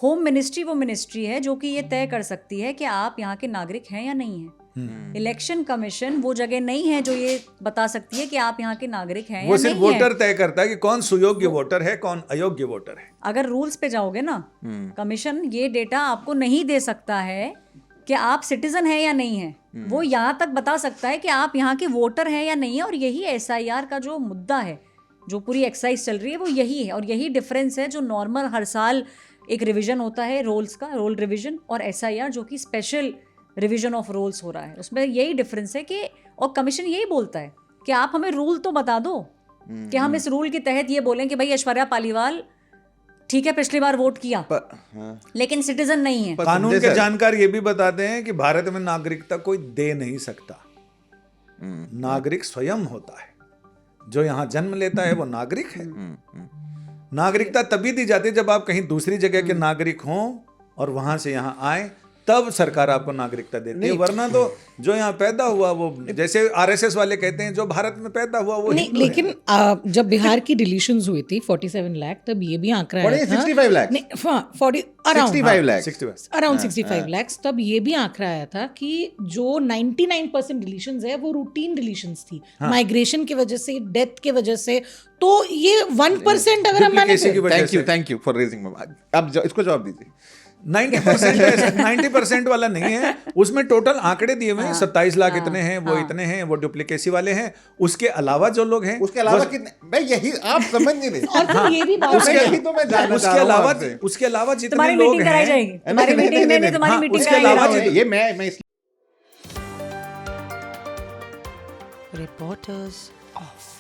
Home ministry वो ministry है जो कि ये तय कर सकती है कि आप यहाँ के नागरिक हैं या नहीं हैं। इलेक्शन कमीशन वो जगह नहीं है जो ये बता सकती है कि आप यहाँ के नागरिक हैं वो या सिर्फ नहीं हैं। वोटर तय करता है कि कौन सुयोग्य वोटर है, कौन अयोग्य वोटर है। अगर रूल्स पे जाओगे ना, कमीशन ये डेटा आपको नहीं दे सकता है कि आप सिटीजन हैं या नहीं हैं। वो यहाँ तक बता सकता है कि आप यहाँ के वोटर हैं या नहीं है। और यही SIR का जो मुद्दा है, जो पूरी एक्सरसाइज चल रही है, वो यही है। और यही डिफरेंस है जो नॉर्मल हर साल एक रिवीजन होता है रोल्स का, रोल रिवीजन, और SIR जो कि स्पेशल रिवीजन ऑफ रोल्स हो रहा है, उसमें यही डिफरेंस है कि, और कमीशन यही बोलता है कि आप हमें रूल तो बता दो कि हम इस रूल के तहत ये बोलें कि भाई ऐश्वर्या पालीवाल ठीक है पिछली बार वोट किया लेकिन सिटीजन नहीं है। कानून के जानकार ये भी बताते हैं कि भारत में नागरिकता कोई दे नहीं सकता, नागरिक स्वयं होता है। जो यहाँ जन्म लेता है वो नागरिक है। नागरिकता तभी दी जाती है जब आप कहीं दूसरी जगह के नागरिक हों और वहां से यहाँ आए, तब सरकार आपको नागरिकता देती है। वरना तो जो यहाँ पैदा हुआ वो, जैसे RSS वाले कहते हैं, जो भारत में पैदा हुआ वो नहीं, लेकिन जब बिहार की डिलीशंस हुई थी 47 लाख, तब ये भी आंकड़ा आया था 65 लाख अराउंड 65 लाख, तब ये भी आंकड़ा आया था कि जो 99% डिलीशंस है वो रूटीन डिलीशंस थी, माइग्रेशन की वजह से, डेथ की वजह से। तो ये 1% अगर हम माने, थैंक यू फॉर रेजिंग। अब इसको जवाब दीजिए। 90% है, 90% वाला नहीं है। उसमें टोटल आंकड़े दिए हुए हैं, 27 लाख इतने हैं, वो इतने हैं, वो डुप्लीकेसी वाले हैं। उसके अलावा जो लोग हैं, उसके अलावा कितने, मैं यही आप समझ नहीं रहे। और फिर ये भी बात यही तो मैं जानना चाह रहा हूं आपसे। उसके अलावा जितने तुम्हारी लोग मीटिंग कराई हैं, जाएगी, तुम्हारी मीटिंग में तुम्हारी मीटिंग उसके कराई अलावा जाएगी। ये मैं Reporters off.